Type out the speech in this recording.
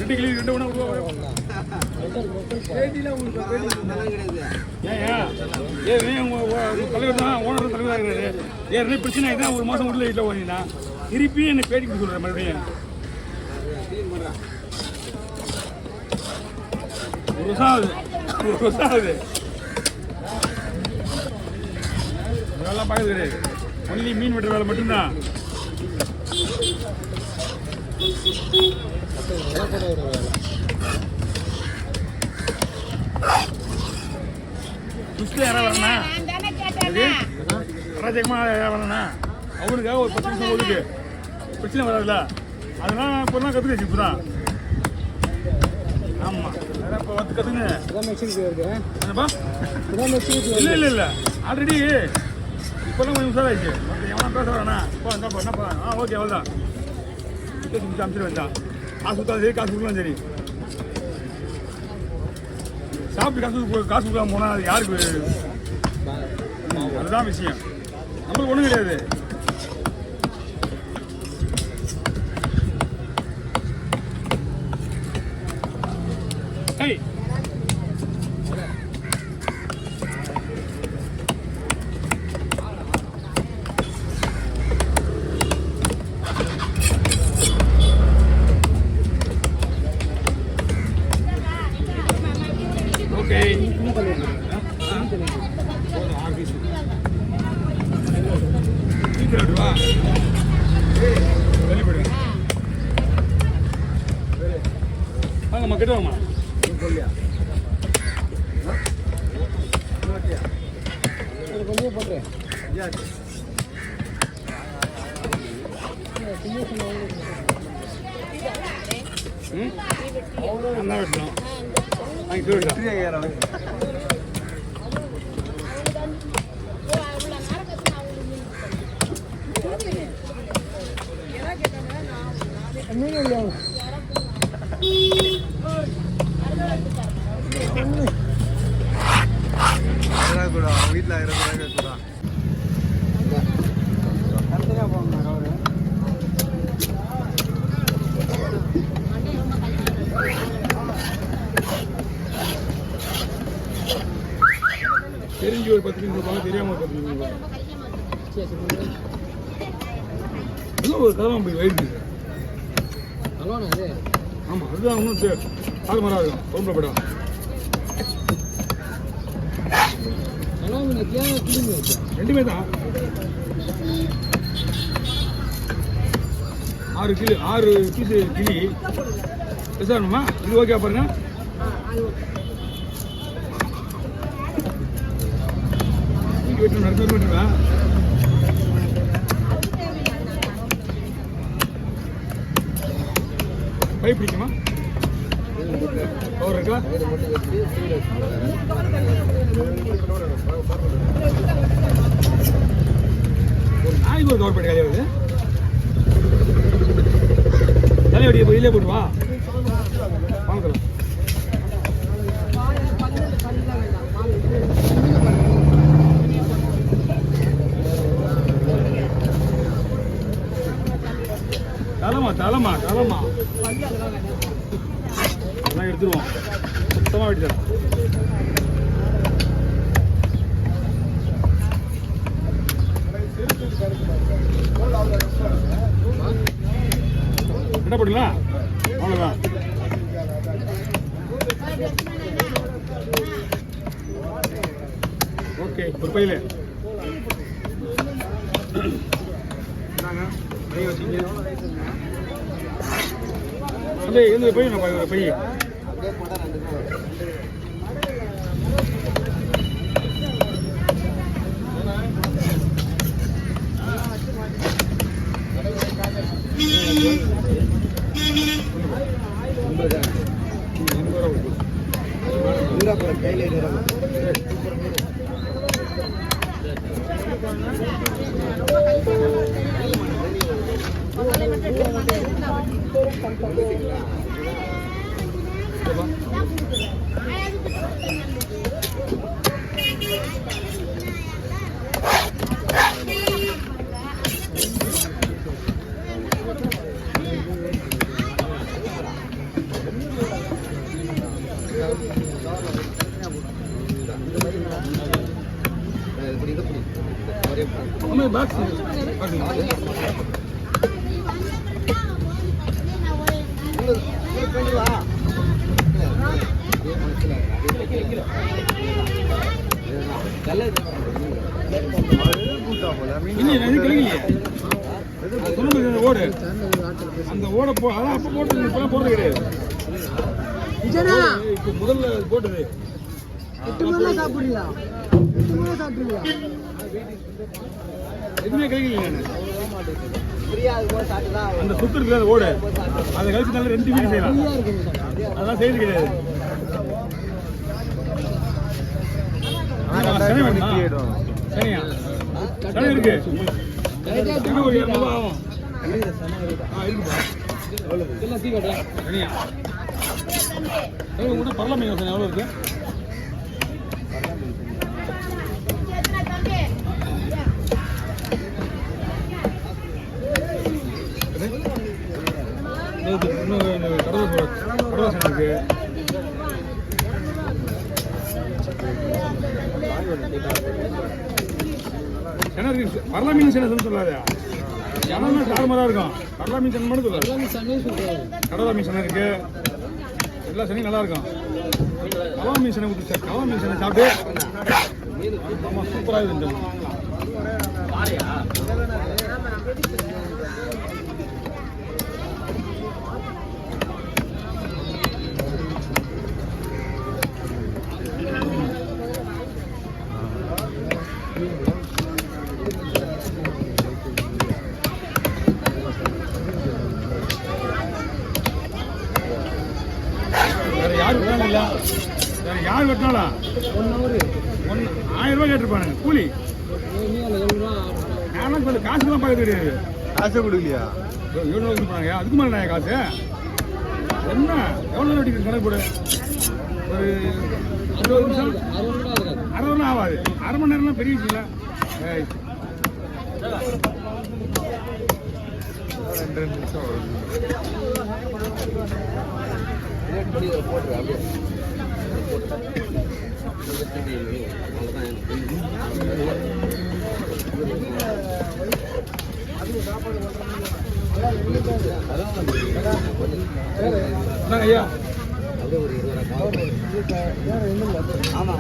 2 kilo 2 ஒண்ணா விடுவா. பேட்டில உங்களுக்கு பேட்டி ஏன் தலைவர் தான் ஓனர் தலைவராக இருக்காரு. ஏற்கனவே பிரச்சனை ஆகிதான் 1 மாதம் உள்ள வீட்டில் ஓடினா திருப்பி என்னை பேட்டி கொடுக்க சொல்கிறேன் மறுபடியும். 1 வருஷம் ஆகுது. 1 வருஷம் ஆகுது. வேலைலாம் பார்க்கறது கிடையாது. ஒன்லி மீன் வெட்டுற வேலை மட்டும்தான். யாராவது வரண்ணா ராஜகமாக யாராவது வரண்ணா அவனுக்காக ஒரு 10 நிமிஷம் ஒதுக்கு பிரச்சனை வராதுல்ல. அதெல்லாம் இப்போ தான் கற்றுக்க இப்போ தான். ஆமாம் அதான் இப்போ வந்து கற்றுங்க. இல்லை இல்லை இல்லை ஆல்ரெடி இப்போல்லாம் கொஞ்சம் உஷாராயிடுச்சு. எவனா பேச வரானா இப்போ என்னப்பா என்னப்பா ஓகே அவ்வளோதான் அனுப்பிச்சிட்டு வந்தான். காசு கொடுத்தாலும் சரி காசு கொடுக்கலாம் சரி. சாப்பிட்டு காசு கொடுக்காம போனால் அது யாருக்கு? அதுதான் விஷயம். நம்மளுக்கு ஒன்றும் கிடையாது. ஏய் வாங்கம்மா கிட்ட வாங்கம்மா. கொஞ்சம் போட்டுறேன். அண்ணா வெட்டணும் வாங்கி விடலாம். வீட்டில் தெரிஞ்சு ஒரு 10 நிமிஷம் தெரியாம 10 நிமிஷம் ஒரு கதவான் போய் வயிறு. ஆமாம் அதுதான் ஒன்றும் ஆறு மரம் இருக்கும். ரொம்ப படம் ரெண்டுமே தான் 6 பீஸு கிளி விசாரணுமா? இது ஓகே பாருங்க. வெட்டு நடந்து வெட்டுவேன். பை பிடிக்குமா? பவர் இருக்கா? நாளைக்கு ஒரு கவர் பண்ணி கிடையாது. தலைவடியை போய் வெளியே போட்டு வா வாங்கலாம். தலைமா அதெல்லாம் எடுத்துருவோம். சுத்தமாக வெட்டிடலாம். என்ன போட்டுங்களா? அவ்வளோதான். ஓகே ஒரு பையில இந்த பையன் பையன் பாக்ஸ் ஓடு அந்த ஓட போ அதான் அப்ப போட்டு இப்பெல்லாம் போடுறது கிடையாது. இப்போ முதல்ல போட்டது எதுவுமே கிடைக்கல. அந்த சுத்து இருக்கிற ஓடு அதை கழிச்சு நல்லா 2 வீடு செய்யலாம். அதெல்லாம் செய்யறது கிடையாது. சரியா சரி இருக்கு ஒரு 200 ஆகும். கூட பரலாம் யோசனை எவ்வளோ இருக்கு? கடவாசம் இருக்கு. கிணறு பரலா மீன் சின்ன சொல்லாத கிணறுனா தாறுமாறா இருக்கும். பரலா மீன் சன் மட்டும் சொல்லாது. கடவா மீன் சனை இருக்கு. எல்லா சனையும் நல்லா இருக்கும். கவா மீன் சனை ஊற்றி கவா மீன் சனை சாப்பிட்டு ஆமாம் சூப்பராக இருக்குது. யார் வெட்டினாலும் 1000 ரூபாய் கேட்டிருப்பானுங்க கூலி. நானும் சொல்லு காசுலாம் பார்க்க கிடையாது. காசு கொடுக்கலையா? 700 கொடுப்பாங்க. அதுக்கு மேலே நான் காசு என்ன எவ்வளோ வெட்டிக்கிட்டு கணக்கு போடு. ஒரு 20 நிமிஷம் 60 ரூபா ஆகாது. அரை மணி நேரம்லாம் பெரிய விஷயம் இல்லை. 2 நிமிஷம் ஐயா ஆமா